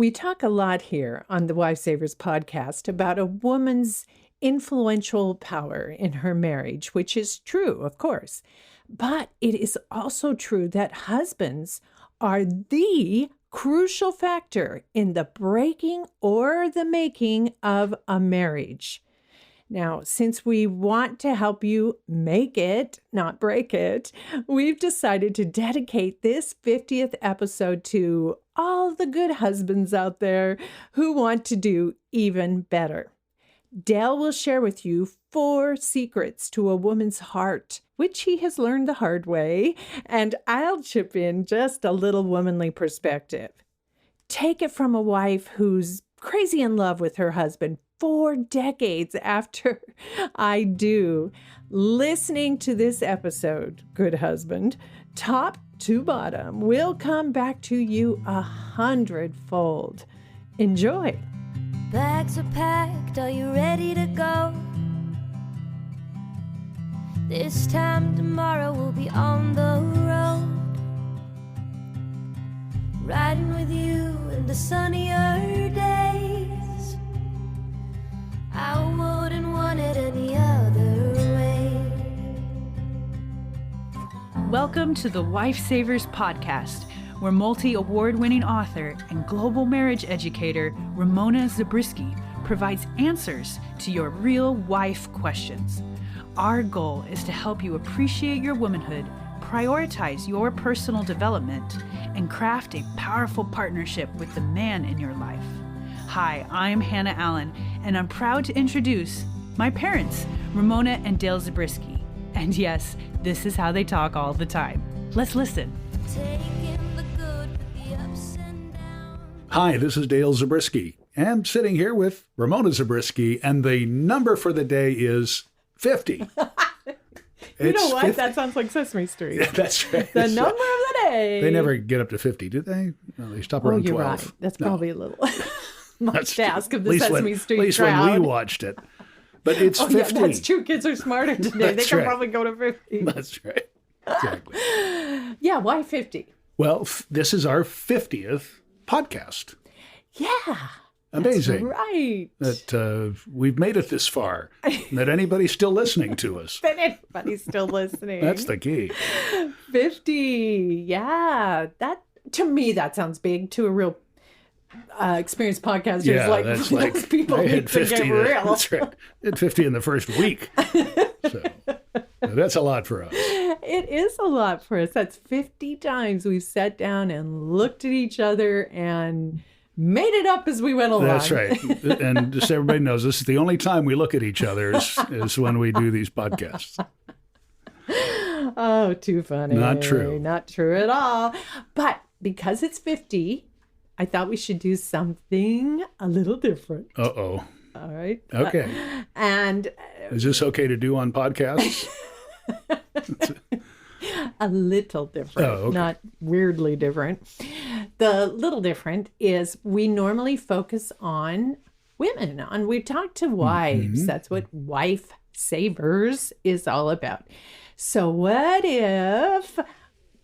We talk a lot here on the WifeSavers podcast about a woman's influential power in her marriage, which is true, of course. But it is also true that husbands are the crucial factor in the breaking or the making of a marriage. Now, since we want to help you make it, not break it, we've decided to dedicate this 50th episode to all the good husbands out there who want to do even better. Dale will share with you 4 secrets to a woman's heart, which he has learned the hard way, and I'll chip in just a little womanly perspective. Take it from a wife who's crazy in love with her husband 4 decades after I do. Listening to this episode, good husband, top to bottom, will come back to you 100-fold. Enjoy. Bags are packed, are you ready to go? This time tomorrow we'll be on the road, riding with you in the sunnier days. I wouldn't want it any other way. Welcome to the WifeSavers Podcast, where multi-award-winning author and global marriage educator Ramona Zabriskie provides answers to your real wife questions. Our goal is to help you appreciate your womanhood, prioritize your personal development, and craft a powerful partnership with the man in your life. Hi, I'm Hannah Allen, and I'm proud to introduce my parents, Ramona and Dale Zabriskie. And yes, this is how they talk all the time. Let's listen. Hi, this is Dale Zabriskie. I'm sitting here with Ramona Zabriskie, and the number for the day is 50. You know what? 50. That sounds like Sesame Street. Yeah, that's right. The number of the day. They never get up to 50, do they? No, they stop around 12. Right. That's probably a little much to ask of the Sesame Street crowd. At least when we watched it. But it's 50. Yeah, that's true. Kids are smarter today. They can probably go to 50. That's right. Exactly. Yeah, why 50? Well, this is our 50th podcast. Yeah. Amazing. That's right. That we've made it this far. That anybody's still listening to us. That anybody's still listening. That's the key. 50. Yeah. That, to me, that sounds big. To a real experienced podcasters, yeah, like that's those people need to get real. That's right. Did 50 in the first week. So that's a lot for us. It is a lot for us. That's 50 times we've sat down and looked at each other and made it up as we went along. That's right. And just so everybody knows, this is the only time we look at each other is when we do these podcasts. Oh, too funny. Not true. Not true at all. But because it's 50, I thought we should do something a little different. Uh-oh. All right. Okay. And is this okay to do on podcasts? A little different, not weirdly different. The little different is we normally focus on women. We talk to wives. Mm-hmm. That's what WifeSavers is all about. So what if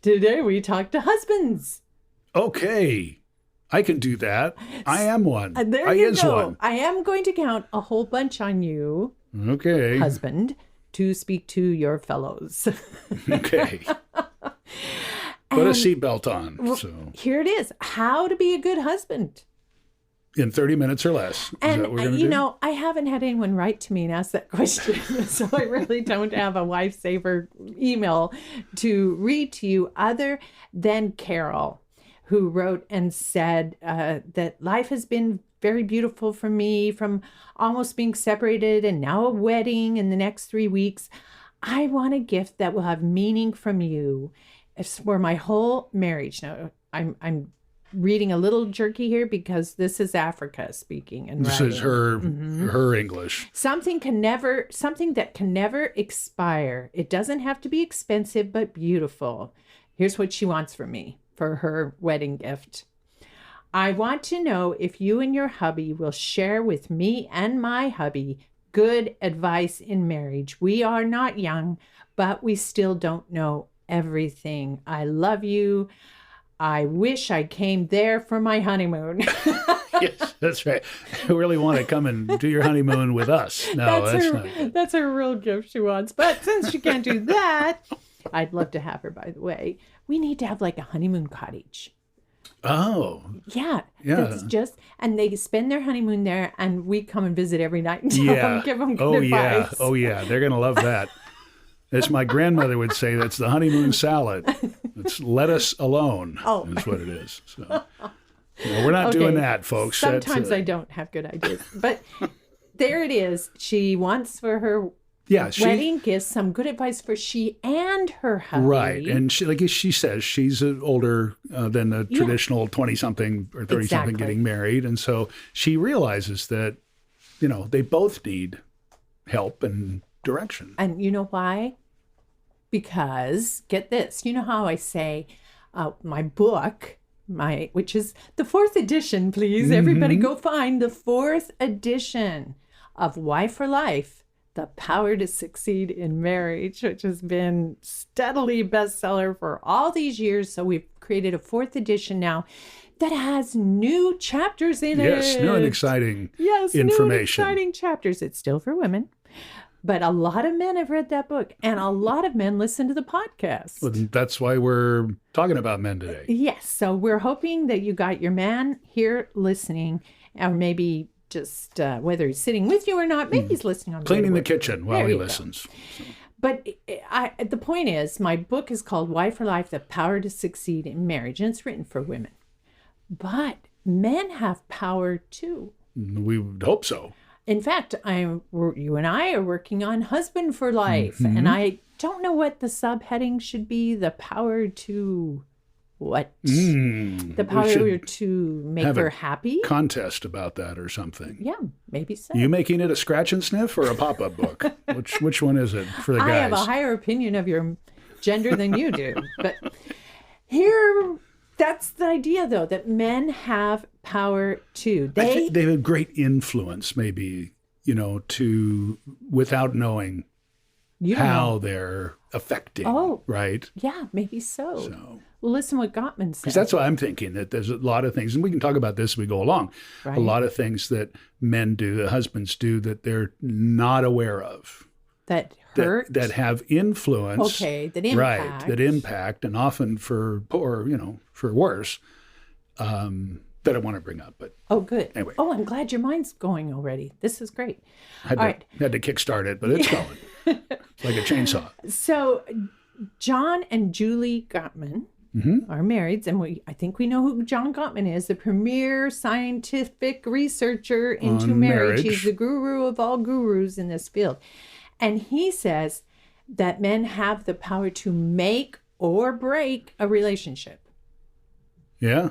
today we talk to husbands? Okay. I can do that. I am one. There you go. One. I am going to count a whole bunch on you, okay, husband, to speak to your fellows. Okay. Put a seatbelt on. So here it is. How to be a good husband. In 30 minutes or less. Is that what we're going to do? You know, I haven't had anyone write to me and ask that question. So I really don't have a WifeSaver email to read to you other than Carol, who wrote and said that life has been very beautiful for me, from almost being separated and now a wedding in the next 3 weeks. I want a gift that will have meaning from you. It's for my whole marriage. Now, I'm reading a little jerky here because this is Africa speaking and this writing. Is her English. Something that can never expire. It doesn't have to be expensive, but beautiful. Here's what she wants from me for her wedding gift. I want to know if you and your hubby will share with me and my hubby good advice in marriage. We are not young, but we still don't know everything. I love you. I wish I came there for my honeymoon. Yes, that's right. I really want to come and do your honeymoon with us. No, that's not good. That's her real gift she wants. But since she can't do that, I'd love to have her, by the way. We need to have like a honeymoon cottage. Oh, Yeah. Yeah. That's just, and they spend their honeymoon there, and we come and visit every night and tell them, give them good advice. Oh, yeah. They're going to love that. As my grandmother would say, that's the honeymoon salad. It's lettuce alone is what it is. So we're not doing that, folks. Sometimes I don't have good ideas. But there it is. She wants for her wedding gifts some good advice for she and her hubby. Right. And she, like she says, she's older than the traditional 20-something or 30-something getting married. And so she realizes that, they both need help and direction. And you know why? Because, get this, you know how I say my book, which is the 4th edition, please. Everybody go find the 4th edition of Wife for Life, The Power to Succeed in Marriage, which has been steadily bestseller for all these years. So we've created a 4th edition now that has new chapters in it. Yes, new and exciting information. New and exciting chapters. It's still for women. But a lot of men have read that book, and a lot of men listen to the podcast. Well, that's why we're talking about men today. Yes. So we're hoping that you got your man here listening, or maybe just whether he's sitting with you or not, maybe he's listening on cleaning the kitchen while he listens. So. But the point is, my book is called Wife for Life, The Power to Succeed in Marriage, and it's written for women. But men have power too. We would hope so. In fact, you and I are working on Husband for Life, and I don't know what the subheading should be. The power to what? The power to make her happy? Contest about that or something. Yeah, maybe so. You making it a scratch and sniff or a pop-up book? Which one is it for the guys? I have a higher opinion of your gender than you do. But here, that's the idea, though, that men have power too. I think they have great influence, maybe, to without knowing how they're affecting. Right? Yeah, maybe so. Well, listen what Gottman said. Because that's what I'm thinking, that there's a lot of things, and we can talk about this as we go along, a lot of things that men do, that husbands do, that they're not aware of. That hurt? That have influence. Okay, that impact. Right, that impact, and often for poor, for worse, that I want to bring up. But good. Anyway. I'm glad your mind's going already. This is great. Had to kickstart it, but it's going. It's like a chainsaw. So John and Julie Gottman are married, and I think we know who John Gottman is, the premier scientific researcher into marriage. He's the guru of all gurus in this field. And he says that men have the power to make or break a relationship. Yeah.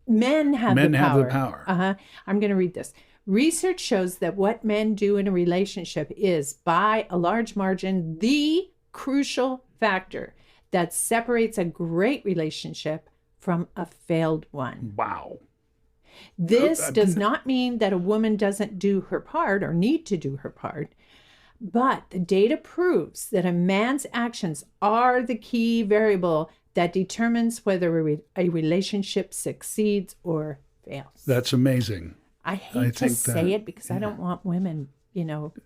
Men have the power. I'm going to read this. Research shows that what men do in a relationship is, by a large margin, the crucial factor that separates a great relationship from a failed one. Wow. This does not mean that a woman doesn't do her part or need to do her part, but the data proves that a man's actions are the key variable that determines whether a relationship succeeds or fails. That's amazing. I hate to say it because I don't want women,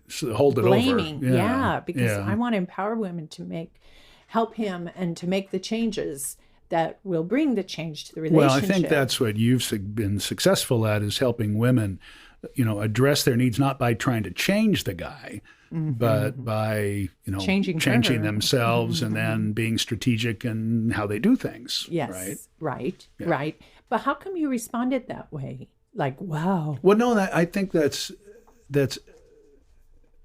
so hold it blaming. Over. Yeah, because I want to empower women to help him and to make the changes that will bring the change to the relationship. Well, I think that's what you've been successful at, is helping women, address their needs, not by trying to change the guy, but by, changing themselves and then being strategic in how they do things. Yes, right. But how come you responded that way? Like, wow. Well, no, I think that's,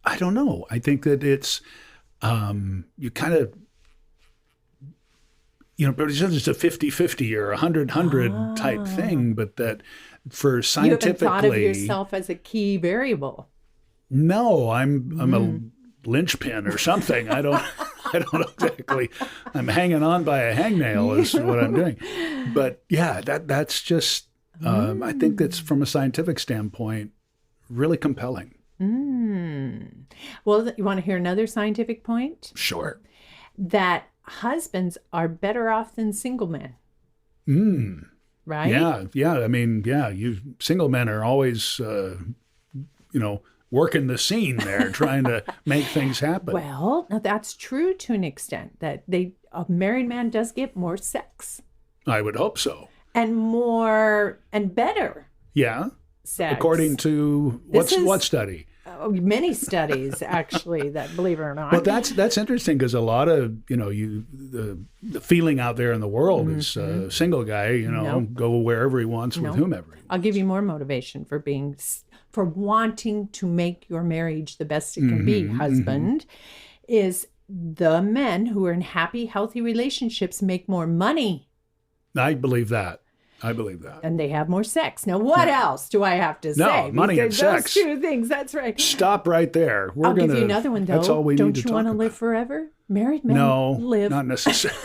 I don't know. I think that it's, you kind of, but it's just a 50-50 or 100-100 type thing, but that for scientifically. You haven't thought of yourself as a key variable. No, I'm a linchpin or something. I don't exactly. I'm hanging on by a hangnail is what I'm doing. But yeah, that's just. I think that's, from a scientific standpoint, really compelling. Well, you want to hear another scientific point? Sure. That husbands are better off than single men. Right? Yeah. I mean, you single men are always, working the scene there, trying to make things happen. Well, now that's true to an extent, that a married man does get more sex I would hope so. and better Yeah. sex. According to what study? Many studies, actually, that believe it or not. Well, that's interesting because a lot of the feeling out there in the world is single guy. Go wherever he wants with whomever. I'll give you more motivation for wanting to make your marriage the best it can be, husband, is the men who are in happy, healthy relationships make more money. I believe that. And they have more sex. Now, what else do I have to say? No, money and sex. Those two things, that's right. Stop right there. I'll give you another one, though. That's all we Don't need to you talk want to about. live forever? Married men live. Not necessarily.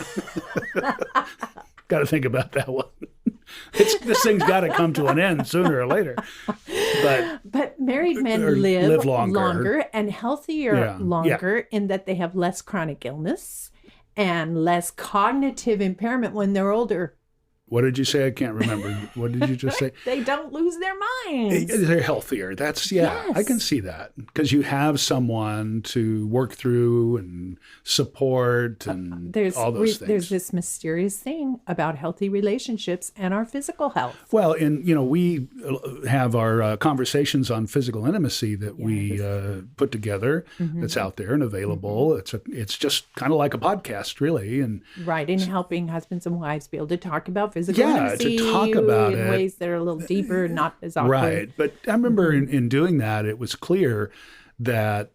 Got to think about that one. This thing's got to come to an end sooner or later. But married men live longer and healthier longer in that they have less chronic illness and less cognitive impairment when they're older. What did you say? I can't remember. What did you just say? They don't lose their minds. They're healthier. Yes. I can see that because you have someone to work through and support and all those things. There's this mysterious thing about healthy relationships and our physical health. Well, we have our conversations on physical intimacy that we put together. That's out there and available. It's just kind of like a podcast, really, and in helping husbands and wives be able to talk about physical intimacy to talk about in ways that are a little deeper, not as awkward. Right. But I remember in doing that, it was clear that,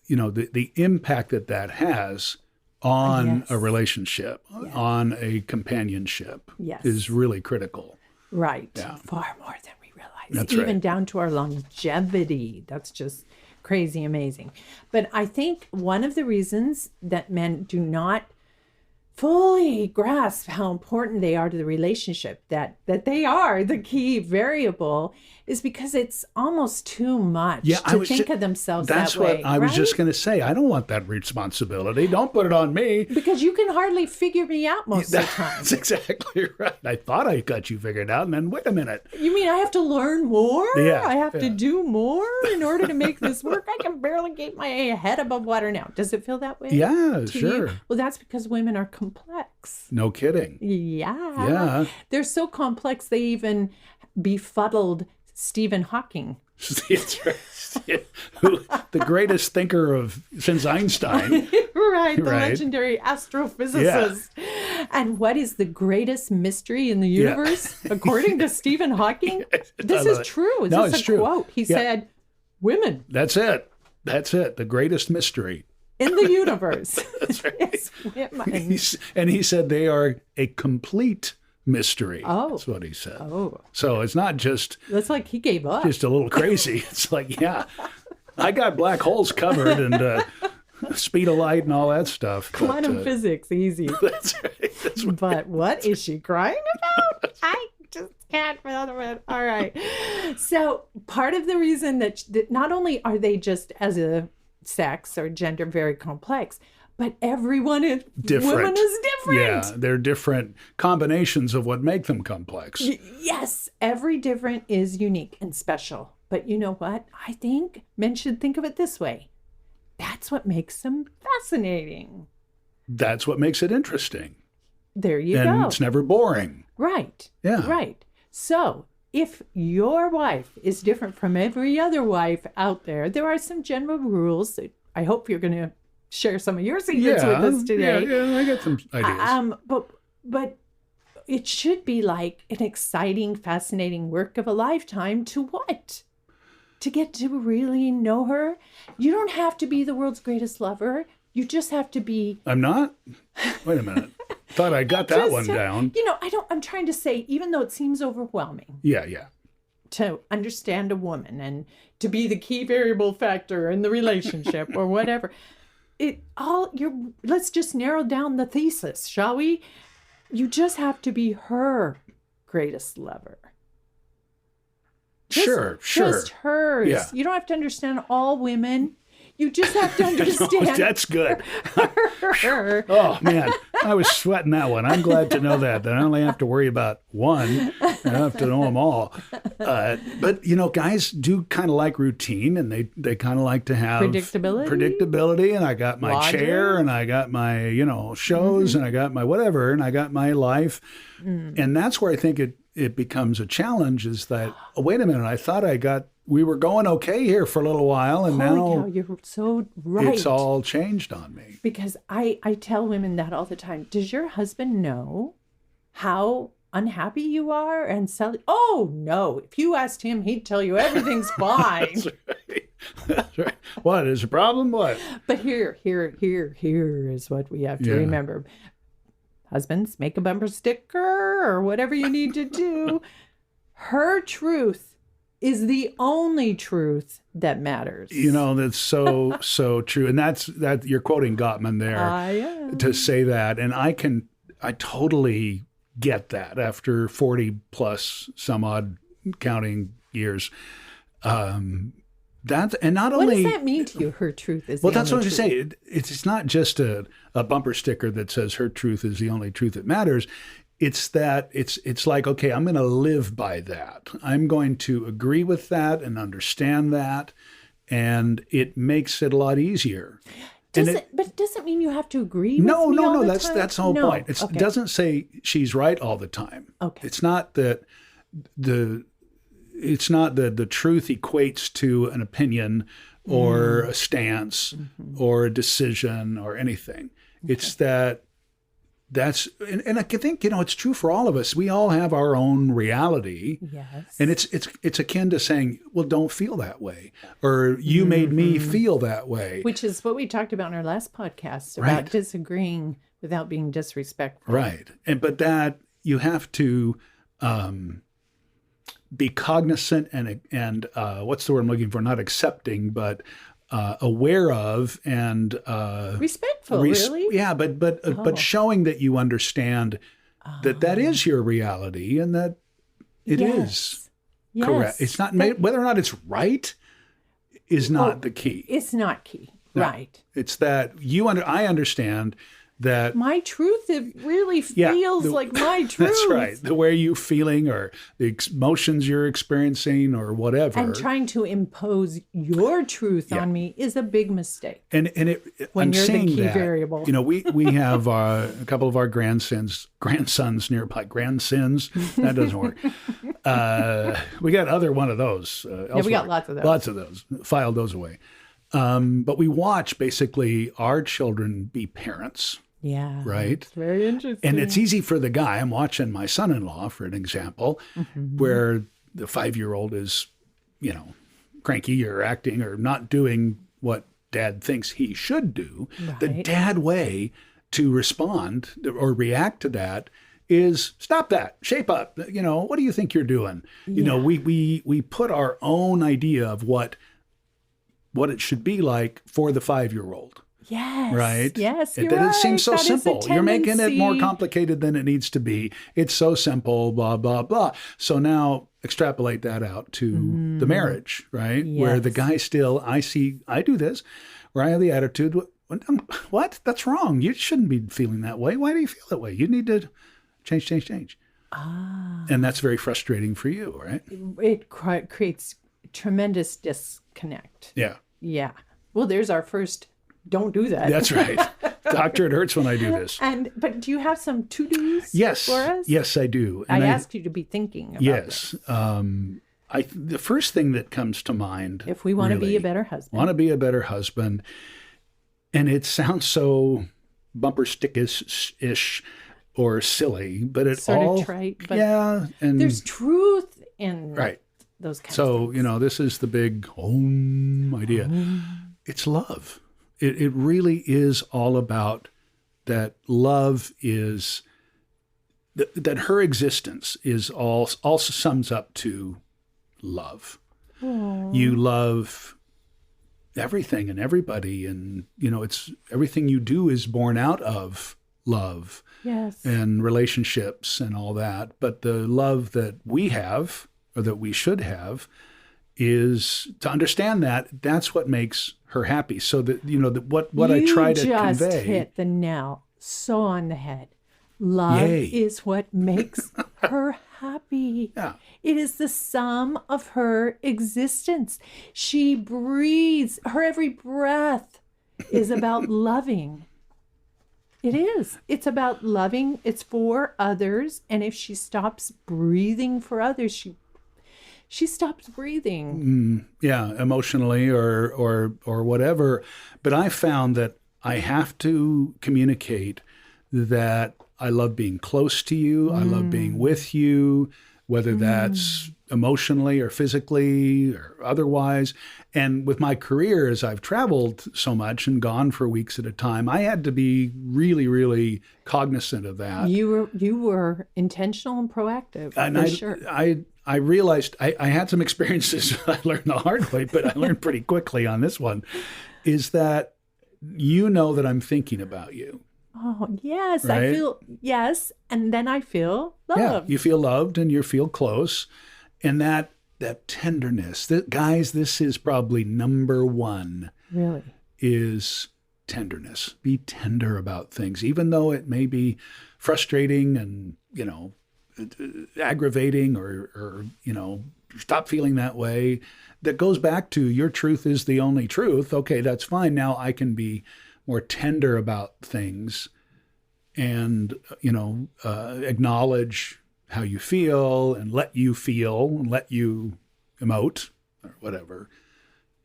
the impact that has on a relationship, on a companionship is really critical. Right. Yeah. Far more than we realize. That's Even right. down to our longevity. That's just crazy amazing. But I think one of the reasons that men do not fully grasp how important they are to the relationship, that they are the key variable, is because it's almost too much to think of themselves that way. That's what I was just going to say. I don't want that responsibility. Don't put it on me. Because you can hardly figure me out most of the time. That's exactly right. I thought I got you figured out, and then wait a minute. You mean I have to learn more? Yeah, I have to do more in order to make this work? I can barely keep my head above water now. Does it feel that way? Yeah, to sure. you? Well, that's because women are complex. No kidding. Yeah. They're so complex, they even befuddled Stephen Hawking. That's right. The greatest thinker since Einstein. Right, the legendary astrophysicist. Yeah. And what is the greatest mystery in the universe, according to Stephen Hawking? This is true. This is a quote. He said, women. That's it. The greatest mystery in the universe. That's right. It's women. And he said they are a complete mystery. Oh. That's what he said. Oh. So it's not just... That's like he gave up. Just a little crazy. It's like, I got black holes covered and speed of light and all that stuff. Quantum physics, easy. That's right. That's right. But what is she crying about? I just can't for the other one. All right. So part of the reason that not only are they just as a sex or gender very complex, but everyone is different. Women is different. Yeah, they're different combinations of what make them complex. Yes, every different is unique and special. But you know what? I think men should think of it this way. That's what makes them fascinating. That's what makes it interesting. There you go. And it's never boring. Right. Yeah. Right. So if your wife is different from every other wife out there, there are some general rules that I hope you're going to share some of your secrets with us today. Yeah, I got some ideas. But it should be like an exciting, fascinating work of a lifetime to what? To get to really know her. You don't have to be the world's greatest lover. You just have to be... I'm not? Wait a minute. Thought I got that one down. I'm trying to say, even though it seems overwhelming. Yeah. To understand a woman and to be the key variable factor in the relationship or whatever. Let's just narrow down the thesis, shall we? You just have to be her greatest lover. Sure. Just hers. Yeah. You don't have to understand all women. You just have to understand. That's good. Oh, man. I was sweating that one. I'm glad to know that I only have to worry about one. I don't have to know them all. But, guys do kind of like routine, and they kind of like to have predictability. And I got my chair, and I got my, shows, and I got my whatever, and I got my life. And that's where I think it becomes a challenge, is that, wait a minute, I thought we were going okay here for a little while, and now you're so right. It's all changed on me. Because I tell women that all the time. Does your husband know how unhappy you are? And oh, no. If you asked him, he'd tell you everything's fine. That's right. What is the problem? What? But here is what we have to remember. Husbands, make a bumper sticker or whatever you need to do. Her truth is the only truth that matters. That's so true. And that you're quoting Gottman there to say that. And I totally get that after 40 plus some odd counting years. And not only. What does that mean to you? Her truth is. Well, that's what I was going to say. It's not just a bumper sticker that says her truth is the only truth that matters. It's that it's like, okay, I'm going to live by that. I'm going to agree with that and understand that, and it makes it a lot easier. But it doesn't mean you have to agree with me no. all the That's time? the whole point. It doesn't say she's right all the time. Okay. It's not that the truth equates to an opinion or a stance or a decision or anything. Okay. It's and I think, it's true for all of us. We all have our own reality. Yes. And it's akin to saying, well, don't feel that way. Or you made me feel that way. Which is what we talked about in our last podcast about disagreeing without being disrespectful. Right. But that you have to be cognizant and what's the word I'm looking for? Not accepting, but aware of and respectful, really. Yeah, but showing that you understand that is your reality and that it is correct. It's not whether or not it's right is not the key. It's not key, no, right? It's that I understand that my truth, it really feels like my truth. That's right. The way you're feeling or the emotions you're experiencing or whatever. And trying to impose your truth on me is a big mistake. And when I'm you're saying the key that, variable. We have a couple of our grandsons nearby. Grandsons? That doesn't work. We got other one of those. We got lots of those. Lots of those. Filed those away. But we watch basically our children be parents. Yeah. Right? It's very interesting. And it's easy for the guy. I'm watching my son-in-law, for an example, where the 5-year-old is, cranky or acting or not doing what dad thinks he should do. Right. The dad way to respond or react to that is stop that, shape up. What do you think you're doing? Yeah. We put our own idea of what it should be like for the 5-year-old. Yes. Right? Yes, you're right. It seems so simple. You're making it more complicated than it needs to be. It's so simple, blah, blah, blah. So now extrapolate that out to the marriage, right? Yes. Where the guy still, I do this, where I have the attitude, what? That's wrong. You shouldn't be feeling that way. Why do you feel that way? You need to change. And that's very frustrating for you, right? It creates tremendous disconnect. Yeah. Yeah. Well, there's our first don't do that. That's right. Doctor, it hurts when I do this. But do you have some to-dos for us? Yes, I do. And I asked you to be thinking about this. The first thing that comes to mind, if we want to be a better husband, and it sounds so bumper stick-ish or silly, but it sort all of trite. But and there's truth in those kinds of things. So, this is the big home idea. It's love. It really is all about that. Love is that her existence is also sums up to love. Aww. You love everything and everybody, and it's everything you do is born out of love. Yes. And relationships and all that. But the love that we have, or that we should have, is to understand that's what makes her happy. So that, that what I try to convey. You just hit the nail so on the head. Love is what makes her happy. Yeah. It is the sum of her existence. She breathes. Her every breath is about loving. It is. It's about loving. It's for others. And if she stops breathing for others, she stops breathing. Yeah, emotionally or whatever. But I found that I have to communicate that I love being close to you. I love being with you, whether that's emotionally or physically or otherwise. And with my career, as I've traveled so much and gone for weeks at a time, I had to be really, really cognizant of that. You were intentional and proactive, and for sure. I realized I had some experiences I learned the hard way, but I learned pretty quickly on this one, is that that I'm thinking about you. Oh, yes. Right? I feel, yes. And then I feel loved. Yeah, you feel loved and you feel close. And that tenderness, guys, this is probably number one. Really? Is tenderness. Be tender about things, even though it may be frustrating and, aggravating or stop feeling that way. That goes back to your truth is the only truth. Okay, that's fine. Now I can be more tender about things and, acknowledge how you feel and let you feel and let you emote or whatever.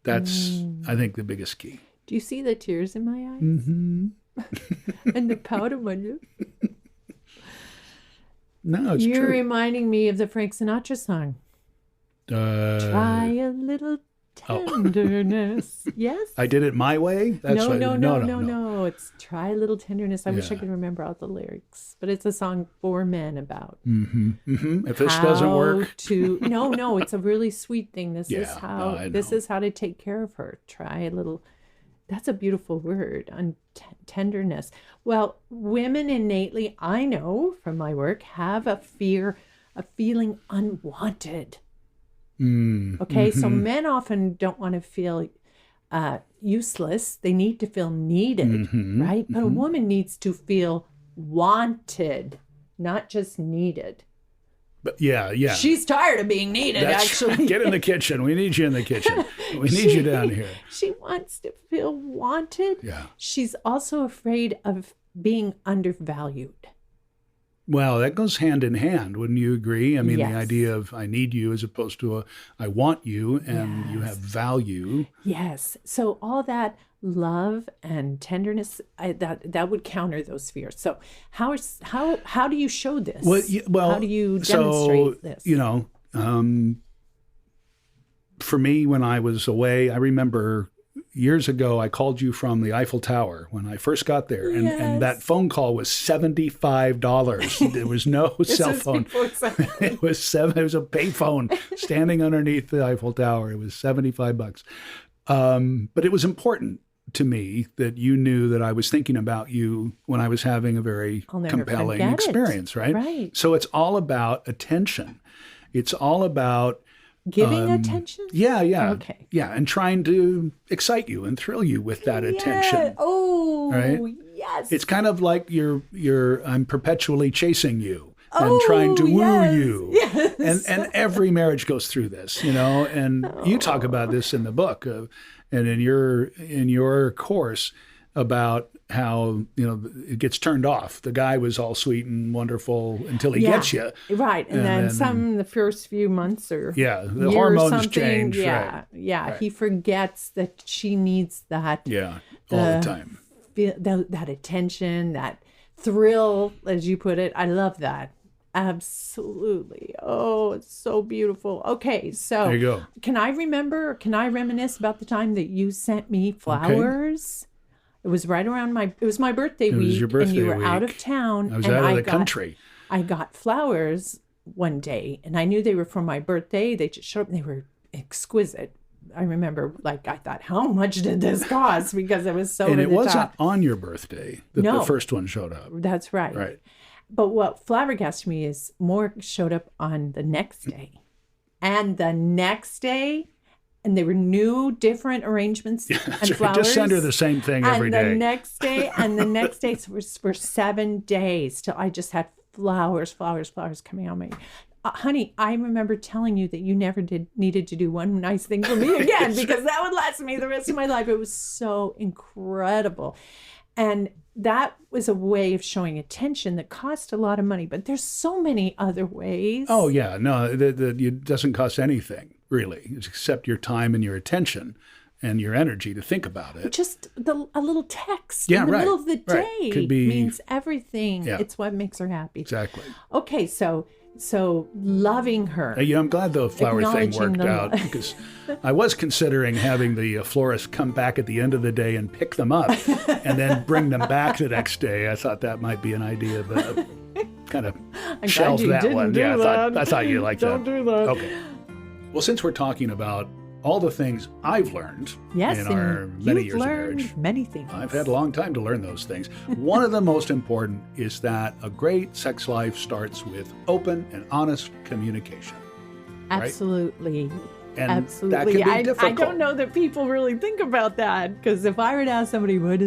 That's, I think, the biggest key. Do you see the tears in my eyes? Mm-hmm. And the pout on my lips? No, it's You're true. reminding me of the Frank Sinatra song. Try a little tenderness. Yes? I did it my way? That's No. It's try a little tenderness. I wish I could remember all the lyrics. But it's a song for men about If this doesn't work. No, it's a really sweet thing. This is this is how to take care of her. Try a little. That's a beautiful word, tenderness. Well, women innately, I know from my work, have a feeling unwanted. Okay, so men often don't want to feel useless. They need to feel needed, right? But a woman needs to feel wanted, not just needed. But yeah. She's tired of being needed, actually. Get in the kitchen. We need you in the kitchen. We need you down here. She wants to feel wanted. Yeah. She's also afraid of being undervalued. Well, that goes hand in hand. Wouldn't you agree? I mean, Yes. the idea of I need you as opposed to I want you and you have value. Yes. So all that love and tenderness, that would counter those fears. So how do you show this? Well, how do you demonstrate this? For me, when I was away, I remember years ago, I called you from the Eiffel Tower when I first got there, and that phone call was $75. There was no cell phone. It was It was a payphone standing underneath the Eiffel Tower. It was $75. But it was important to me that you knew that I was thinking about you when I was having a very compelling experience, right? Right. So it's all about attention. It's all about giving attention? Yeah. Okay. Yeah, and trying to excite you and thrill you with that attention. Oh, right? Yes. It's kind of like I'm perpetually chasing you and trying to woo you. Yes. And every marriage goes through this, and you talk about this in the book and in your course about how, it gets turned off. The guy was all sweet and wonderful until he gets you. Right. And then the first few months or the hormones change. Yeah. Right. Yeah. Right. He forgets that she needs that. Yeah. All the time. That attention, that thrill, as you put it. I love that. Absolutely. Oh, it's so beautiful. Okay, so there you go. Can I reminisce about the time that you sent me flowers? Okay. It was right around my birthday week. It was your birthday and you were out of town. I was out of the country. I got flowers one day, and I knew they were for my birthday. They just showed up, and they were exquisite. I remember, I thought, how much did this cost? Because it was so. And it wasn't on your birthday that the first one showed up. That's right. Right. But what flabbergasted me is more showed up on the next day. And the next day, and they were new, different arrangements and flowers. Just send her the same thing every day. And the next day, so for 7 days till I just had flowers coming on me. Honey, I remember telling you that you never needed to do one nice thing for me again because that would last me the rest of my life. It was so incredible. And that was a way of showing attention that cost a lot of money, but there's so many other ways. Oh, yeah. No, it doesn't cost anything, really, except your time and your attention and your energy to think about it. Just a little text in the middle of the day Could be, means everything. Yeah. It's what makes her happy. Exactly. Okay, so loving her. I'm glad the flower thing worked out because I was considering having the florist come back at the end of the day and pick them up and then bring them back the next day. I thought that might be an idea, but kind of shelved that one. Yeah, I thought you liked that. Don't do that. Okay. Well, since we're talking about all the things I've learned in our many years of marriage. Many things. I've had a long time to learn those things. One of the most important is that a great sex life starts with open and honest communication. Absolutely. Right? And absolutely. that can be difficult. I don't know that people really think about that because if I were to ask somebody, what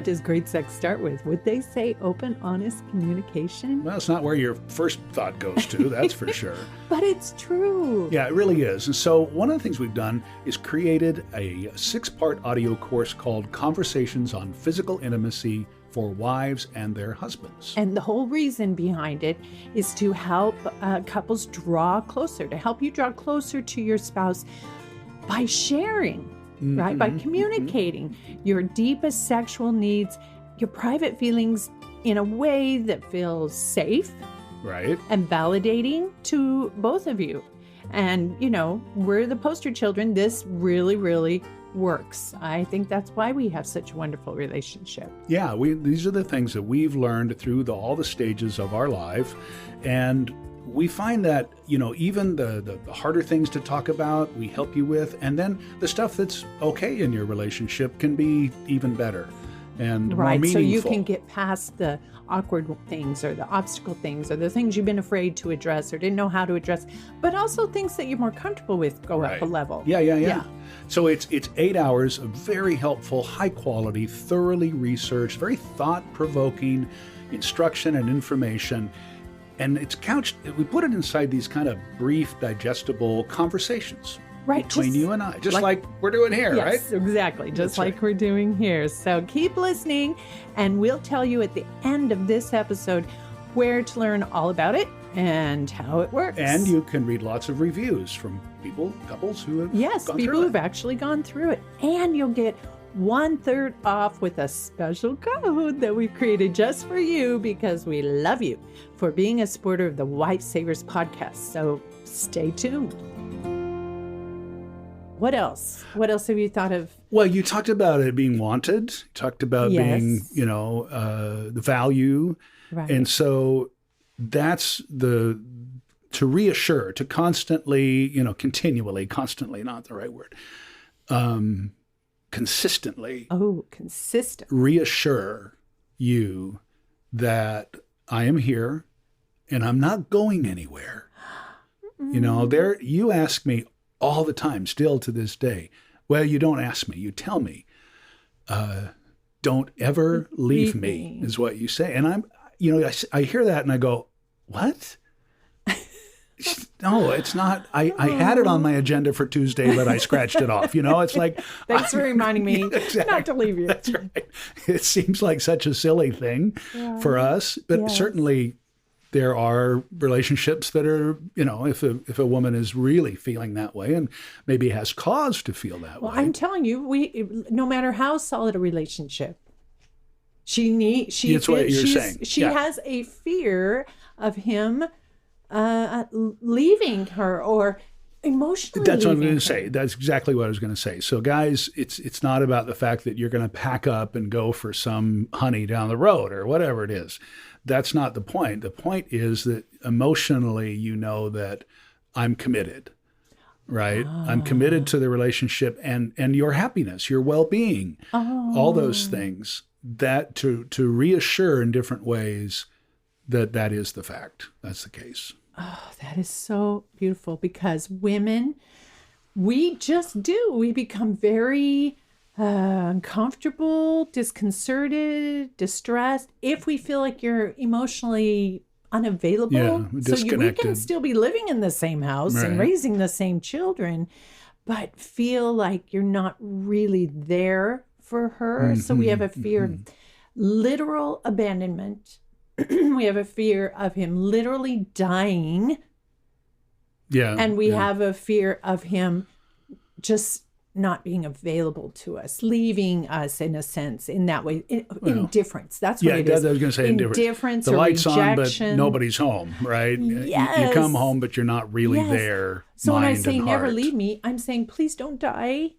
does great sex start with? Would they say open, honest communication? Well, it's not where your first thought goes to, that's for sure. But it's true. Yeah, it really is. And so one of the things we've done is created a 6-part audio course called Conversations on Physical Intimacy for Wives and Their Husbands. And the whole reason behind it is to help couples draw closer, to help you draw closer to your spouse by sharing. Right? By communicating your deepest sexual needs, your private feelings in a way that feels safe. Right. And validating to both of you. And, we're the poster children. This really, really works. I think that's why we have such a wonderful relationship. Yeah, these are the things that we've learned through all the stages of our life. And we find that, even the harder things to talk about, we help you with. And then the stuff that's okay in your relationship can be even better and more meaningful. So you can get past the awkward things or the obstacle things or the things you've been afraid to address or didn't know how to address, but also things that you're more comfortable with go up a level. Yeah. So it's 8 hours of very helpful, high quality, thoroughly researched, very thought-provoking instruction and information. And it's couched, we put it inside these kind of brief, digestible conversations between you and I, just like we're doing here, right? Yes, exactly. Just like we're doing here. So keep listening, and we'll tell you at the end of this episode where to learn all about it and how it works. And you can read lots of reviews from couples who have gone people through who've actually gone through it. And you'll get 1/3 off with a special code that we've created just for you because we love you for being a supporter of the WifeSavers Podcast. So stay tuned. What else? What else have you thought of? Well, you talked about it being wanted. You talked about being, the value. Right. And so that's to reassure, to constantly, continually, constantly, not the right word, consistently. Oh, consistent. Reassure you that I am here and I'm not going anywhere. You ask me all the time, still to this day. Well, you don't ask me, you tell me. Don't ever leave me, is what you say. And I hear that and I go, what? No, it's not. I had it on my agenda for Tuesday, but I scratched it off. It's like... Thanks for reminding me not to leave you. That's right. It seems like such a silly thing for us, but certainly there are relationships that are, if a woman is really feeling that way and maybe has cause to feel that way. Well, I'm telling you, no matter how solid a relationship, she has a fear of him leaving her or emotionally That's what I'm going her. to say. That's exactly what I was going to say. So guys, it's not about the fact that you're going to pack up and go for some honey down the road or whatever it is. That's not the point. The point is that emotionally, that I'm committed, right? I'm committed to the relationship and your happiness, your well-being, all those things that to reassure in different ways that is the fact. That's the case. Oh, that is so beautiful because women we just do. We become very uncomfortable, disconcerted, distressed. If we feel like you're emotionally unavailable, we can still be living in the same house and raising the same children, but feel like you're not really there for her. So we have a fear of literal abandonment. We have a fear of him literally dying. Yeah. And we have a fear of him just not being available to us, leaving us in a sense, in that way, indifference. That's what it is. I was going to say indifference. The light's rejection. On, but nobody's home, right? Yes. You come home, but you're not really there. So when I say never leave me, I'm saying please don't die,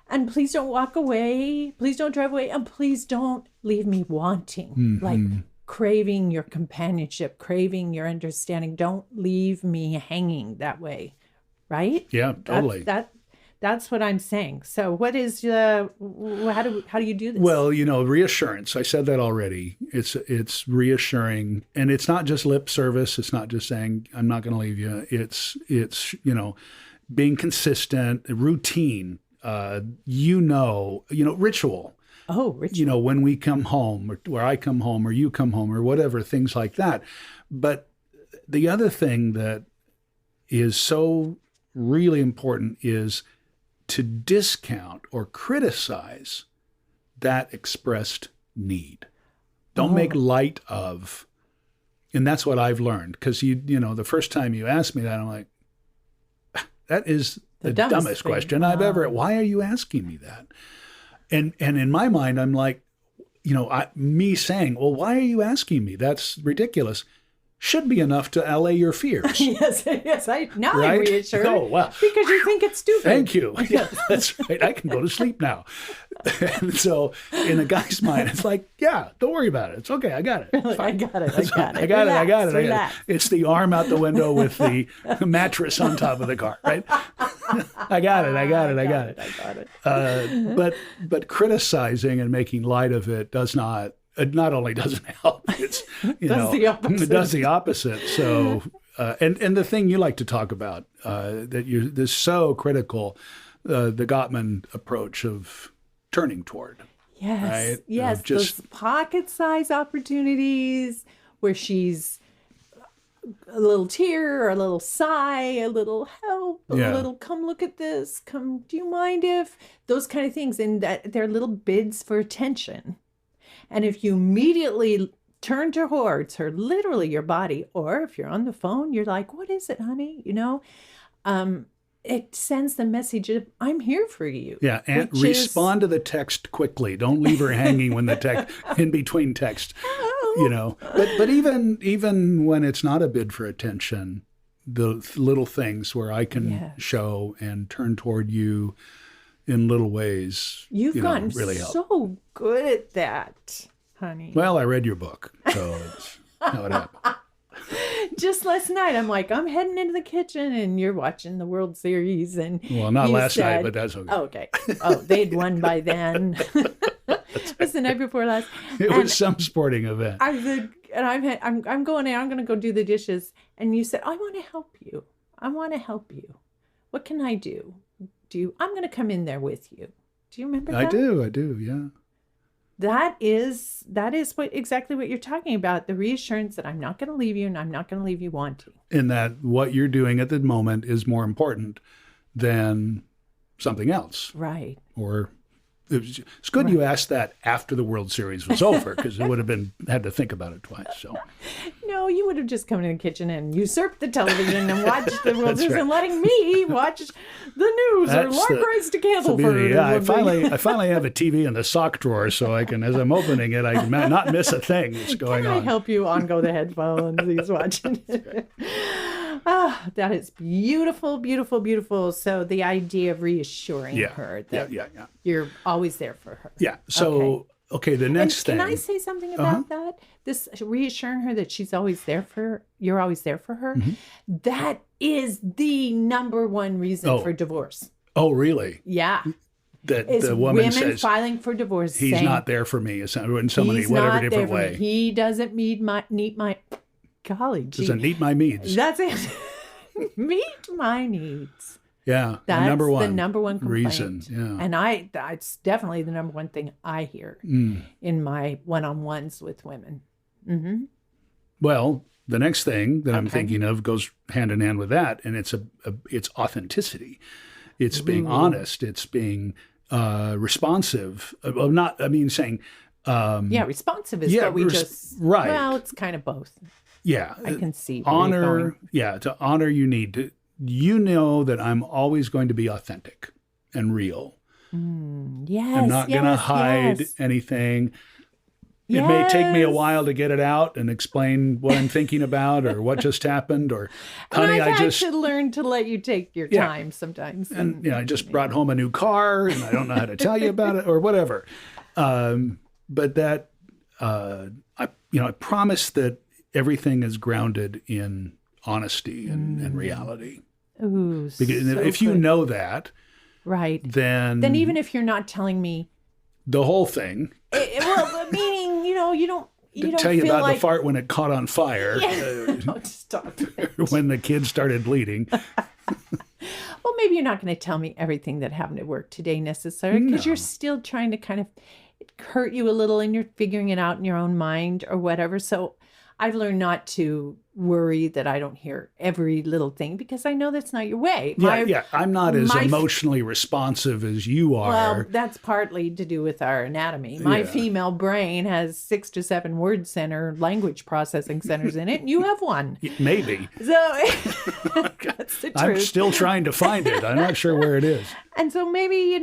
and please don't walk away, please don't drive away, and please don't leave me wanting, like craving your companionship, craving your understanding. Don't leave me hanging that way, right? Yeah, totally. That's what I'm saying. So what is how do you do this? Well, reassurance. I said that already. It's reassuring, and it's not just lip service. It's not just saying I'm not going to leave you. It's being consistent, routine. Ritual. Oh, ritual. When we come home, or where I come home, or you come home, or whatever, things like that. But the other thing that is so really important is to discount or criticize that expressed need. Don't make light of, and that's what I've learned. Because the first time you asked me that, I'm like, that is the dumbest question I've ever. Why are you asking me that? And in my mind, I'm like, me saying, well, why are you asking me? That's ridiculous. Should be enough to allay your fears. yes. I'm reassured. Oh, wow. Because you think it's stupid. Thank you. Yeah, that's right. I can go to sleep now. And so in a guy's mind, it's like, yeah, don't worry about it. It's okay. I got it. I got it. Relax. It's the arm out the window with the mattress on top of the car, right? I got it. But criticizing and making light of it does not. It not only doesn't help, it does the opposite. So, and the thing you like to talk about that's so critical, the Gottman approach of turning toward. Yes, right? Yes, those pocket-size opportunities where she's a little tear or a little sigh, a little help, a little come look at this, come, do you mind if, those kind of things, and that they're little bids for attention. And if you immediately turn towards her, literally your body, or if you're on the phone, you're like, what is it, honey? It sends the message of, I'm here for you. Yeah, and respond to the text quickly. Don't leave her hanging when the text, in between text, But even when it's not a bid for attention, the little things where I can show and turn toward you in little ways, You've gotten really help. So good at that, honey. Well, I read your book, so it's how it happened. Just last night, I'm heading into the kitchen, and you're watching the World Series, and not last night, but that's okay. Oh, okay. Oh, they'd won by then. It was the night before last. It was some sporting event. I'm going in. I'm going to go do the dishes, and you said, I want to help you. What can I do? I'm going to come in there with you. Do you remember that? I do, yeah. That is exactly what you're talking about. The reassurance that I'm not going to leave you, and I'm not going to leave you wanting. And that what you're doing at the moment is more important than something else. Right. Or it's good you asked that after the World Series was over, because it would have had to think about it twice. So. No, you would have just come in the kitchen and usurped the television and watched the World Series and letting me watch the news or Lord Christ to Candleford. Yeah, I finally have a TV in the sock drawer, so I can, as I'm opening it, I can not miss a thing that's going on. Can I help you on-go the headphones? He's watching it. That is beautiful, beautiful, beautiful. So the idea of reassuring her that you're always there for her. Yeah. So, okay the next thing. Can I say something about that? This reassuring her that she's always there for, you're always there for her. Mm-hmm. That is the number one reason for divorce. Oh, really? Yeah. That the woman women says filing for divorce. He's not there for me in so many, whatever different way. He doesn't meet my golly. Doesn't meet my needs. That's it. Meet my needs. Yeah, That's the number one the number one complaint. reason. Yeah, And it's definitely the number one thing I hear in my one-on-ones with women. Mm-hmm. Well, the next thing that I'm thinking of goes hand in hand with that, and it's it's authenticity. It's being honest. It's being responsive. Saying. Responsive is what we right. Well, it's kind of both. Yeah, I can see where honor. you're going. Yeah, to honor, you need to. You know that I'm always going to be authentic and real. Yes, I'm not going to hide anything. It may take me a while to get it out and explain what I'm thinking about or what just happened or, honey, I had to learn to let you take your time sometimes. And I just brought home a new car and I don't know how to tell you about it or whatever. But that, I promise that everything is grounded in honesty and reality. Ooh, because so if you good. know that, right, then even if you're not telling me the whole thing, meaning you don't tell you feel about like, the fart when it caught on fire, stop it. when the kids started bleeding. Well, maybe you're not going to tell me everything that happened at work today necessarily because you're still trying to kind of hurt you a little and you're figuring it out in your own mind or whatever. So I've learned not to worry that I don't hear every little thing because I know that's not your way. I'm not as emotionally responsive as you are. Well, that's partly to do with our anatomy. My female brain has 6 to 7 language processing centers in it, and you have one. Maybe. So that's the truth. I'm still trying to find it. I'm not sure where it is. And so maybe,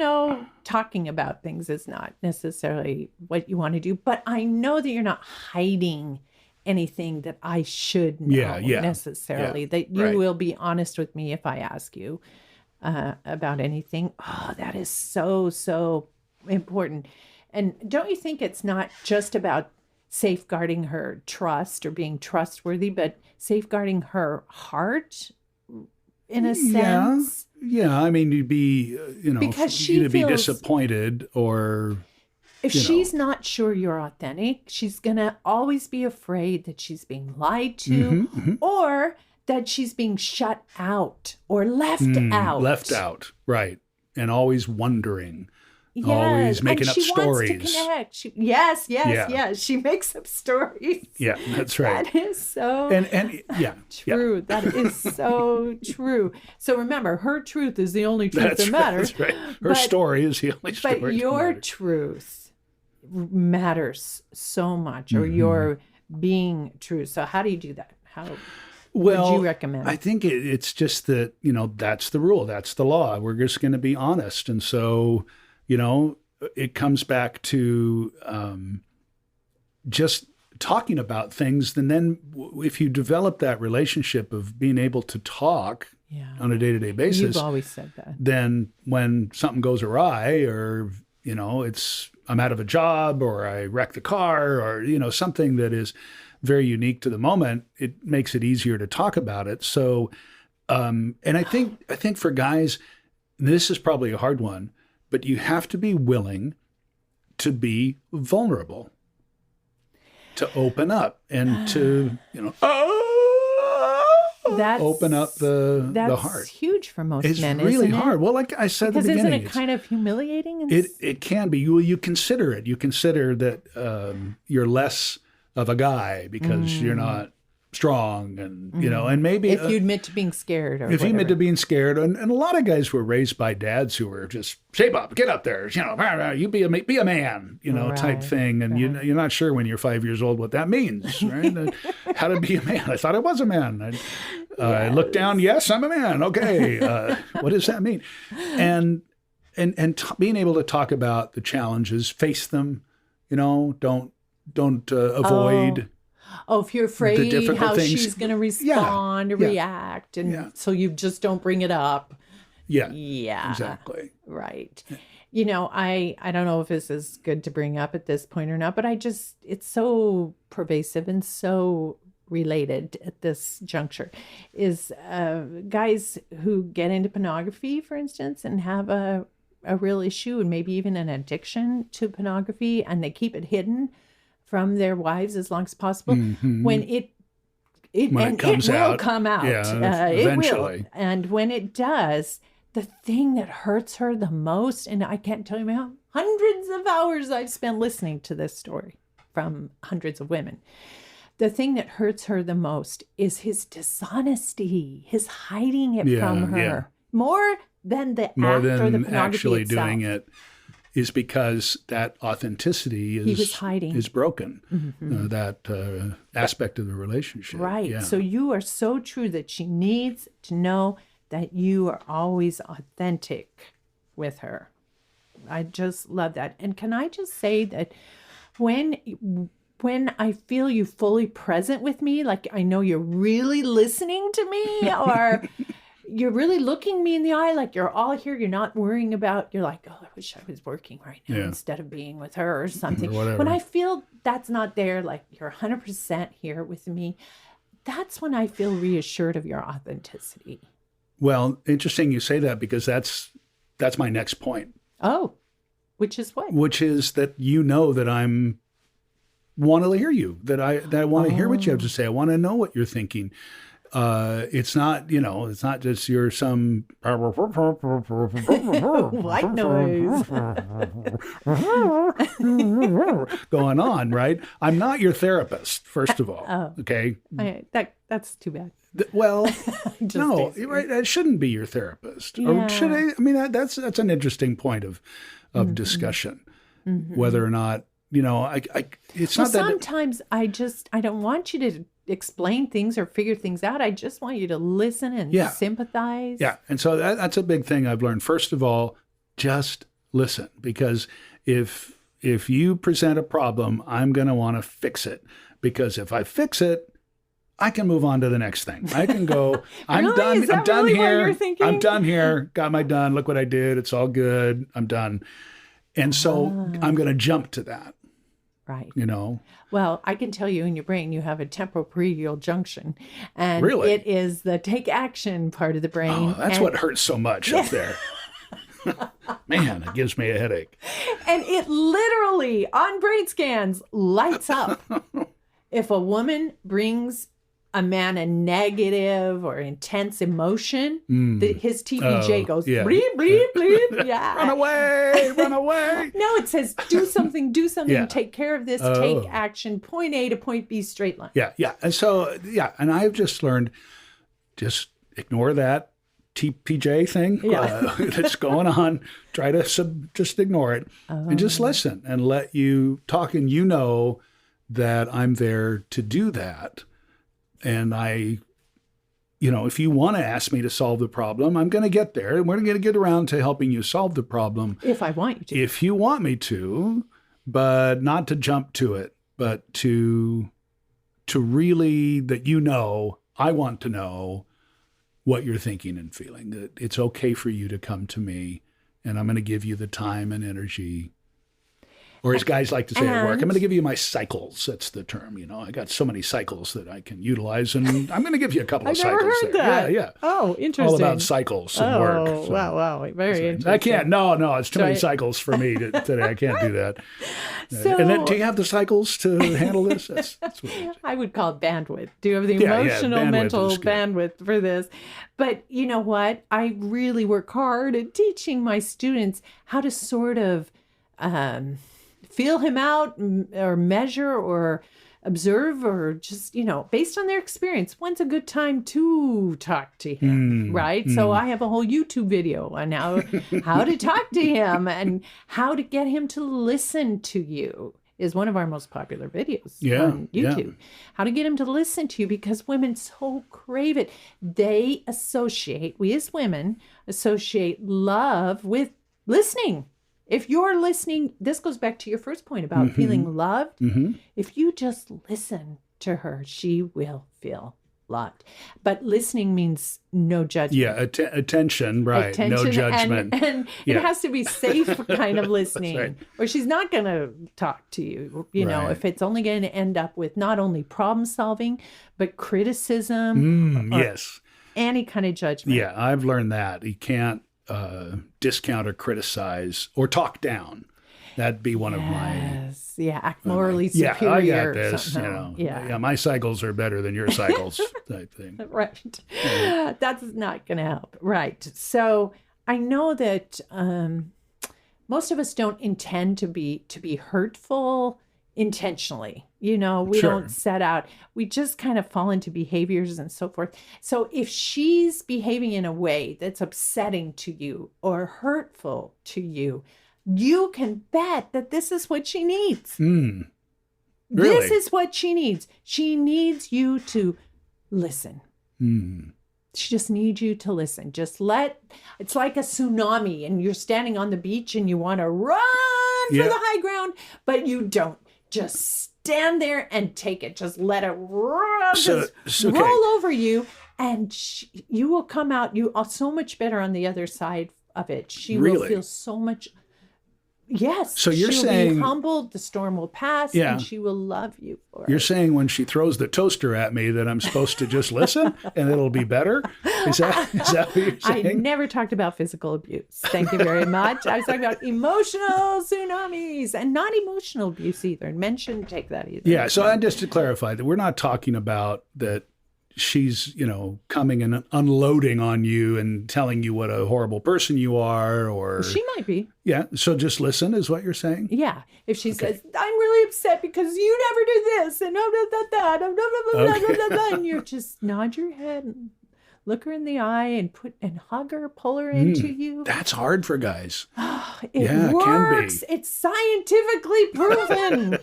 talking about things is not necessarily what you want to do, but I know that you're not hiding anything that I should know necessarily, that you will be honest with me if I ask you about anything. Oh, that is so, so important. And don't you think it's not just about safeguarding her trust or being trustworthy, but safeguarding her heart in a sense? Yeah. I mean, you'd be, because you'd be disappointed or... If she's not sure you're authentic, she's going to always be afraid that she's being lied to or that she's being shut out or left out. Left out, right. And always wondering, always making up stories. Wants to connect. Yes. She makes up stories. Yeah, that's right. That is so true. That is so true. So remember, her truth is the only truth that matters. That's right. Her story is the only story. But your truth matters so much, or your being true. So how do you do that? How would you recommend? I think it's just that, that's the rule. That's the law. We're just going to be honest. And so, it comes back to just talking about things. And then if you develop that relationship of being able to talk on a day-to-day basis. You've always said that. Then when something goes awry or, I'm out of a job or I wreck the car or, something that is very unique to the moment, it makes it easier to talk about it. So, and I think for guys, this is probably a hard one, but you have to be willing to be vulnerable, to open up and to, open up the heart. That's huge for most men. It's really isn't hard. It? Well, like I said at the beginning, isn't it kind of humiliating? It can be. You consider it. You consider that you're less of a guy because you're not strong, and and maybe if you admit to being scared, or if you admit to being scared, and a lot of guys were raised by dads who were just shape up, get up there, you be a man, type thing, and you're not sure when you're 5 years old what that means, right? How to be a man? I thought I was a man. I looked down. Yes, I'm a man. Okay, what does that mean? And being able to talk about the challenges, face them, don't avoid. Oh, if you're afraid how things. She's going to respond or react, and so you just don't bring it up. Yeah. Yeah. Exactly. Right. I don't know if this is good to bring up at this point or not, but it's so pervasive and so related at this juncture is guys who get into pornography, for instance, and have a real issue and maybe even an addiction to pornography, and they keep it hidden from their wives as long as possible. When it will come out. Yeah, eventually. It will. And when it does, the thing that hurts her the most, and I can't tell you how hundreds of hours I've spent listening to this story from hundreds of women. The thing that hurts her the most is his dishonesty, his hiding it from her. More than the more act or the than pornography actually itself. doing it is because that authenticity He was hiding. is broken. That aspect of the relationship. Right. Yeah. So you are so true that she needs to know that you are always authentic with her. I just love that. And can I just say that when I feel you fully present with me, like I know you're really listening to me, or you're really looking me in the eye, like you're all here, you're not worrying about, you're like, oh, I wish I was working right now instead of being with her or something. Or whatever. When I feel that's not there, like you're 100% here with me, that's when I feel reassured of your authenticity. Well, interesting you say that, because that's my next point. Oh, which is what? Which is that you know that I'm want to hear you, that I want to hear what you have to say. I want to know what you're thinking. It's not, it's not just you're some white noise going on, right? I'm not your therapist, first of all. Okay. That's too bad. Well, Just no, basically. right? That shouldn't be your therapist. Yeah. Or should I? I mean, that's an interesting point of discussion, whether or not, it's Well, not that. sometimes I don't want you to explain things or figure things out. I just want you to listen and sympathize. Yeah. And so that's a big thing I've learned. First of all, just listen, because if you present a problem, I'm going to want to fix it, because if I fix it, I can move on to the next thing. I can go, I'm Really? done. Is that I'm done really what here. you're thinking? I'm done here. Got my done. Look what I did. It's all good. I'm done. And so I'm going to jump to that, Right. Well, I can tell you in your brain, you have a temporal junction, and Really? it is the take action part of the brain. Oh, that's what hurts so much up there. Man, it gives me a headache. And it literally, on brain scans, lights up. If a woman brings a man a negative or intense emotion, his TPJ goes, bleep, bleep, bleep. Yeah. Run away, run away. No, it says, do something, Yeah. take care of this, take action, point A to point B, straight line. Yeah. And so, and I've just learned, just ignore that TPJ thing that's going on. Try to just ignore it and just listen and let you talk. And that I'm there to do that. And if you want to ask me to solve the problem, I'm going to get there. And we're going to get around to helping you solve the problem. If I want you to. If you want me to, but not to jump to it, but to really, that I want to know what you're thinking and feeling, that it's okay for you to come to me, and I'm going to give you the time and energy. Or as guys like to say at work, I'm going to give you my cycles. That's the term. I got so many cycles that I can utilize, and I'm going to give you a couple of cycles. Never heard there. that. Yeah. Oh, interesting. All about cycles and work. Oh, So- wow. Very interesting. I can't. No, it's too many Try- cycles for me today. I can't do that. So- And then, do you have the cycles to handle this? That's what it is. I would call it bandwidth. Do you have the Yeah, emotional, bandwidth mental is good. bandwidth for this? But you know what? I really work hard at teaching my students how to sort of feel him out, or measure or observe, or just, based on their experience, when's a good time to talk to him, right? So I have a whole YouTube video on how to talk to him and how to get him to listen to you. Is one of our most popular videos on YouTube. How to get him to listen to you, because women so crave it. We as women associate love with listening. If you're listening, this goes back to your first point about feeling loved. If you just listen to her, she will feel loved. But listening means no judgment. Yeah, attention, right? No Attention, judgment. and it has to be safe kind of listening, right. or she's not going to talk to you. Right. If it's only going to end up with not only problem solving, but criticism, or Yes. any kind of judgment. Yeah, I've learned that. You can't discount or criticize or talk down. That'd be one of my... Act morally Yeah, I superior. got this. somehow. Yeah, my cycles are better than your cycles, type thing. Right. That's not going to help. Right. So I know that most of us don't intend to be hurtful intentionally. We Sure. don't set out. We just kind of fall into behaviors and so forth. So if she's behaving in a way that's upsetting to you or hurtful to you, you can bet that this is what she needs. Really? This is what she needs. She needs you to listen. She just needs you to listen. It's like a tsunami and you're standing on the beach and you want to run for the high ground, but you don't. Just stand there and take it. Just let it roll over you, and you will come out. You are so much better on the other side of it. She will feel so much. Yes. So you're she'll saying be humbled. The storm will pass, and she will love you for it. You're saying when she throws the toaster at me that I'm supposed to just listen and it'll be better? Is that what you're saying? I never talked about physical abuse. Thank you very much. I was talking about emotional tsunamis and not emotional abuse either. And men shouldn't take that either. Yeah. So just to clarify that we're not talking about that she's, coming and unloading on you and telling you what a horrible person you are, or she might be. Yeah. So just listen is what you're saying? Yeah. If she says, I'm really upset because you never do this and and you just nod your head and look her in the eye and hug her, pull her into you. That's hard for guys. It works. It can be. It's scientifically proven.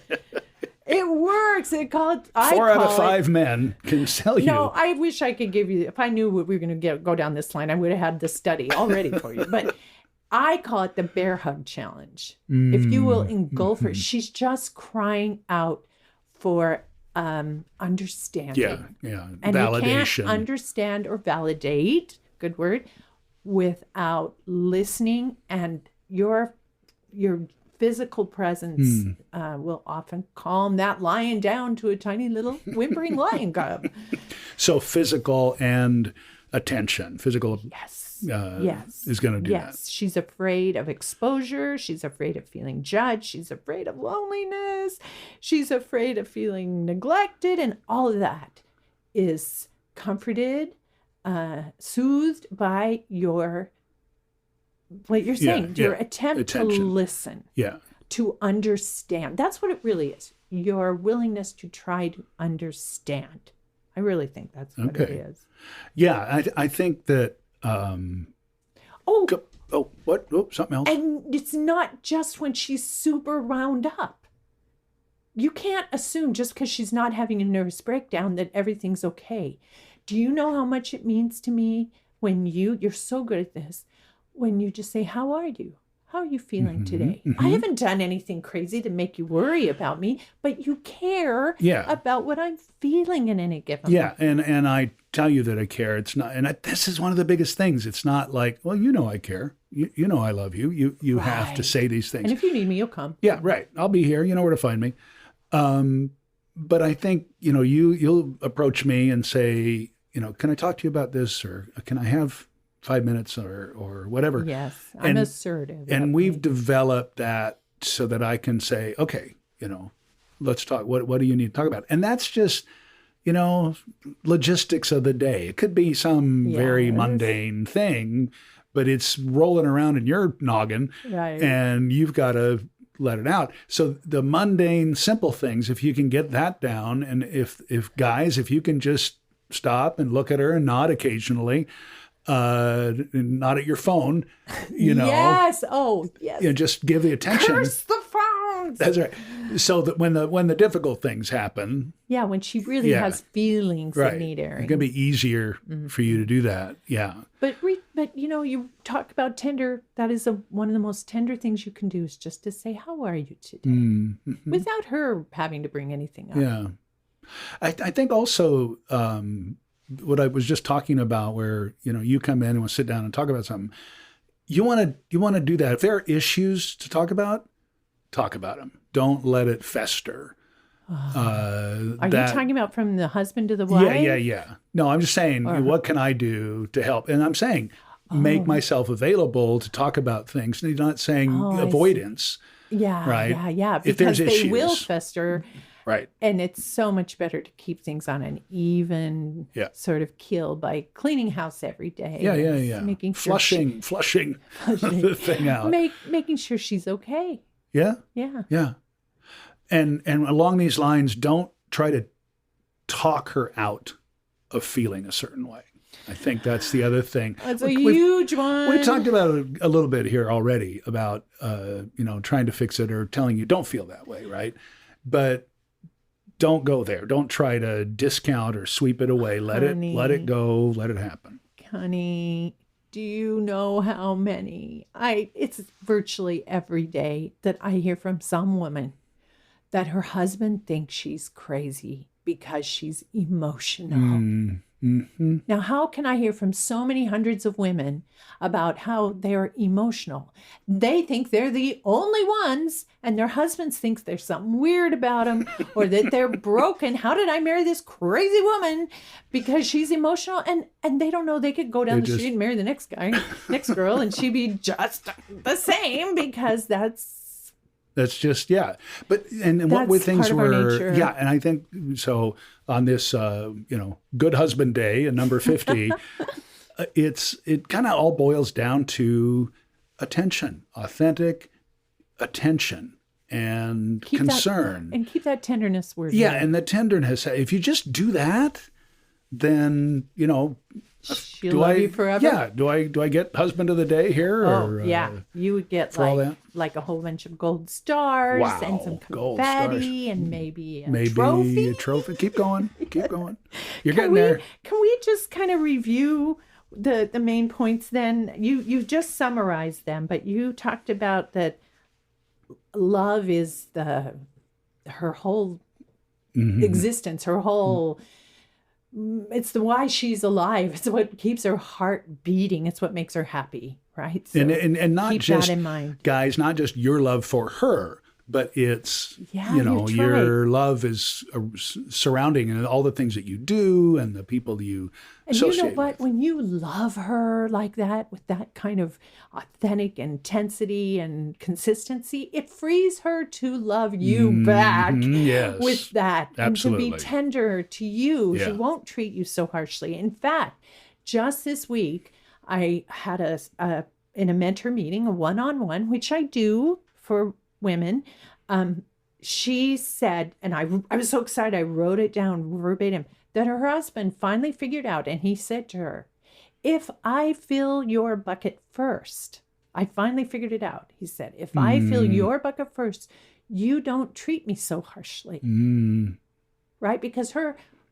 It works. Four out of 5 men can tell you. No, I wish I could give you, if I knew we were going to go down this line, I would have had the study all ready for you. But I call it the bear hug challenge. If you will engulf her, she's just crying out for understanding. Yeah. And validation. you can't understand or validate, good word, without listening, and your physical presence will often calm that lion down to a tiny little whimpering lion cub. So physical and attention. Physical is going to do that. Yes. She's afraid of exposure. She's afraid of feeling judged. She's afraid of loneliness. She's afraid of feeling neglected. And all of that is comforted, soothed by what you're saying, your attempt to listen, to understand. That's what it really is. Your willingness to try to understand. I really think that's what it is. Yeah, I think that. What? Oh, something else. And it's not just when she's super wound up. You can't assume just because she's not having a nervous breakdown that everything's okay. Do you know how much it means to me when you're so good at this, when you just say, how are you? How are you feeling today? I haven't done anything crazy to make you worry about me, but you care about what I'm feeling in any given moment. And I tell you that I care. It's not, and this is one of the biggest things. It's not like, well, I care. You know I love you. You have to say these things. And if you need me, you'll come. Yeah, right. I'll be here. You know where to find me. But I think, you'll approach me and say, can I talk to you about this, or can I have 5 minutes or whatever. Yes, I'm assertive. And we've developed that so that I can say, okay, let's talk. What do you need to talk about? And that's just, logistics of the day. It could be some very mundane thing, but it's rolling around in your noggin, and you've got to let it out. So the mundane, simple things, if you can get that down, and if you can just stop and look at her and nod occasionally, not at your phone, Yes. Oh, yes. Just give the attention. Curse the phones. That's right. So that when the difficult things happen. Yeah, when she really has feelings that need airing. It's going to be easier for you to do that. Yeah. But you talk about tender. That is one of the most tender things you can do, is just to say, how are you today? Without her having to bring anything up. Yeah. I think also, what I was just talking about, where you come in and we'll sit down and talk about something. You want to do that. If there are issues to talk about them. Don't let it fester. Are you talking about from the husband to the wife? Yeah. No, I'm just saying, what can I do to help? And I'm saying, make myself available to talk about things. And you're not saying avoidance. Yeah, right? Yeah. Because they will fester. Right. And it's so much better to keep things on an even sort of keel by cleaning house every day. Yeah. Making sure flushing the thing out. Making sure she's okay. Yeah. Yeah. And along these lines, don't try to talk her out of feeling a certain way. I think that's the other thing. That's a huge one. We talked about it a little bit here already about, trying to fix it or telling you don't feel that way, right? But don't go there. Don't try to discount or sweep it away. Let it go. Let it happen. Honey, do you know how many? It's virtually every day that I hear from some woman that her husband thinks she's crazy because she's emotional. Mm-hmm. Now, how can I hear from so many hundreds of women about how they're emotional? They think they're the only ones, and their husbands think there's something weird about them or that they're broken. How did I marry this crazy woman? Because she's emotional, and they don't know they could go down the street and marry the next girl, and she'd be just the same because that's just, But, and what with things were, and I think so on this, Good Husband Day and number 50, it kind of all boils down to attention, authentic attention and concern. And keep that tenderness word. Yeah. And the tenderness, if you just do that, then, she'll love you forever. Yeah. Do I get husband of the day here? You would get like a whole bunch of gold stars and some confetti and maybe a trophy. Keep going. You're getting there. Can we just kind of review the main points then? You just summarized them, but you talked about that love is her whole existence, her whole... It's the why she's alive. It's what keeps her heart beating. It's what makes her happy, right? So and not keep just that in mind. Guys, not just your love for her, but it's your love is surrounding and all the things that you do and the people you associate you know what? with. When you love her like that, with that kind of authentic intensity and consistency, it frees her to love you back with that. Absolutely. And to be tender to you. Yeah. She won't treat you so harshly. In fact, just this week, I had in a mentor meeting, a one-on-one, which I do for women. She said, and I was so excited, I wrote it down verbatim, that her husband finally figured out, and he said to her, if I fill your bucket first, I finally figured it out. He said, if I fill your bucket first, you don't treat me so harshly. Right? Because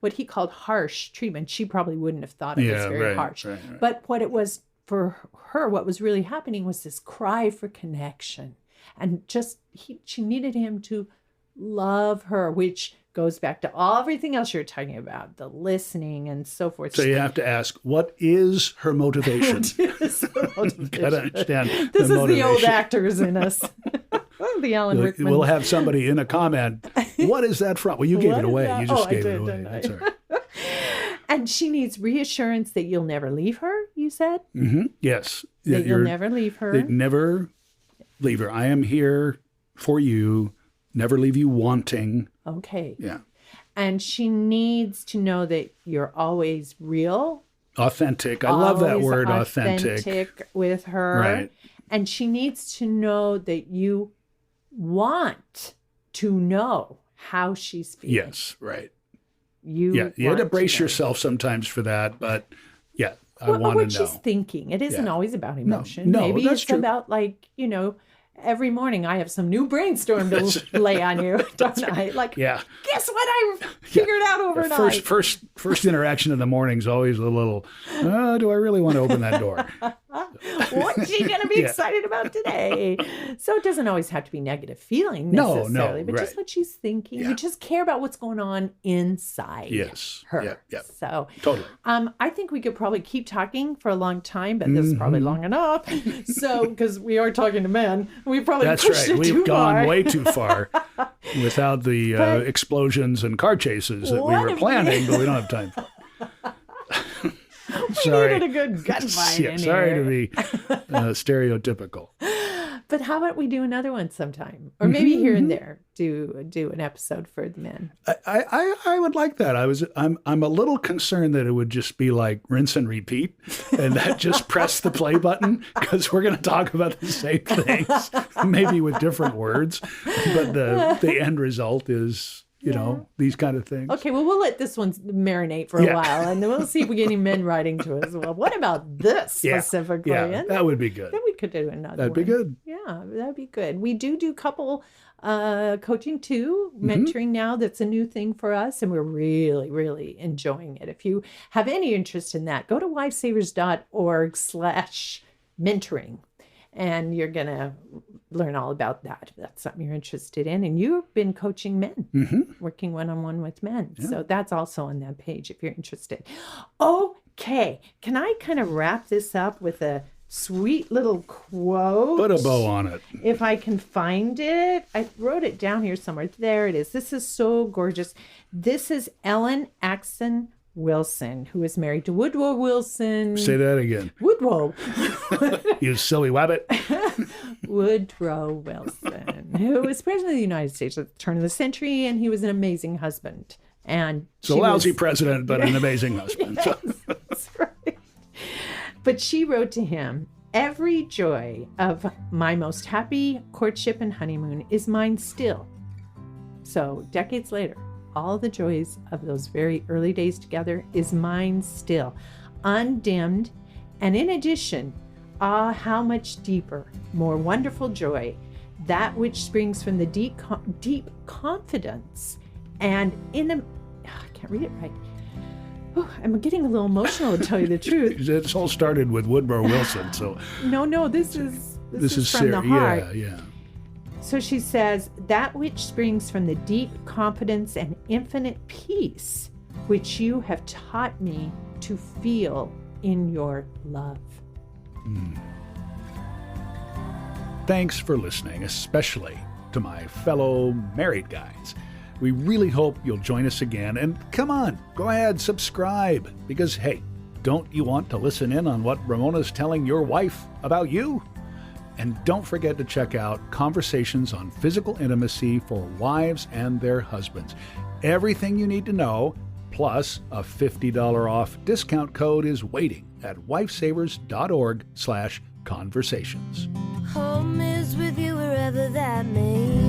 what he called harsh treatment, she probably wouldn't have thought it was very harsh. Right. But what it was for her, what was really happening was this cry for connection. And she needed him to love her, which goes back to everything else you're talking about, the listening and so forth. So you have to ask, what is her motivation? Got to understand. This is the old actors in us. The Alan Rickman. We'll have somebody in a comment. What is that from? Well, you gave it away. You just gave it away. That's all right. And she needs reassurance that you'll never leave her, you said? Mm-hmm. Yes. That you'll never leave her. Never leave her. I am here for you. Never leave you wanting. Okay. Yeah. And she needs to know that you're always real. Authentic. I love that word, authentic. With her. Right. And she needs to know that you want to know how she's feeling. Yes, right. You had to brace yourself sometimes for that, but I want to know. What she's thinking. It isn't always about emotion. No, maybe that's it's true. about every morning I have some new brainstorm to lay on you, don't I? Guess what I figured out overnight? First interaction in the morning is always a little, do I really want to open that door? What's she going to be excited about today? So it doesn't always have to be negative feeling necessarily, but just what she's thinking. You just care about what's going on inside her. Yeah. So totally. I think we could probably keep talking for a long time, but this is probably long enough. So, because we are talking to men, we probably pushed it We've too gone far. way too far without the explosions and car chases that we were planning, but we don't have time for. We needed a good gunfight in sorry here. to be stereotypical. But how about we do another one sometime, or maybe here and there do an episode for the men. I would like that. I'm a little concerned that it would just be like rinse and repeat, and that just press the play button, because we're going to talk about the same things, maybe with different words, but the end result is, you know, these kind of things. Okay, well, we'll let this one marinate for a while, and then we'll see if we get any men writing to us. Well, what about this specifically? Yeah, that would be good. Then we could do another That'd be good. Yeah, that'd be good. We do couple coaching too, mentoring now. That's a new thing for us, and we're really, really enjoying it. If you have any interest in that, go to wifesavers.org/mentoring. And you're going to learn all about that if that's something you're interested in. And you've been coaching men, working one-on-one with men. Yeah. So that's also on that page if you're interested. Okay. Can I kind of wrap this up with a sweet little quote? Put a bow on it. If I can find it. I wrote it down here somewhere. There it is. This is so gorgeous. This is Ellen Axon Wilson, who is married to Woodrow Wilson. Say that again. Woodrow. You silly wabbit. Woodrow Wilson, who was president of the United States at the turn of the century, and he was an amazing husband. And a lousy president, but an amazing husband. Yes, that's right. But she wrote to him, "Every joy of my most happy courtship and honeymoon is mine still." So decades later, all the joys of those very early days together is mine still, undimmed. And in addition, how much deeper, more wonderful joy, that which springs from the deep confidence and I can't read it right. I'm getting a little emotional, to tell you the truth. It's all started with Woodrow Wilson, so. No, this is from the heart. Yeah. So she says, that which springs from the deep confidence and infinite peace, which you have taught me to feel in your love. Thanks for listening, especially to my fellow married guys. We really hope you'll join us again. And come on, go ahead, subscribe. Because, hey, don't you want to listen in on what Ramona's telling your wife about you? And don't forget to check out Conversations on Physical Intimacy for Wives and Their Husbands. Everything you need to know, plus a $50 off discount code is waiting at wifesavers.org/conversations. Home is with you wherever that may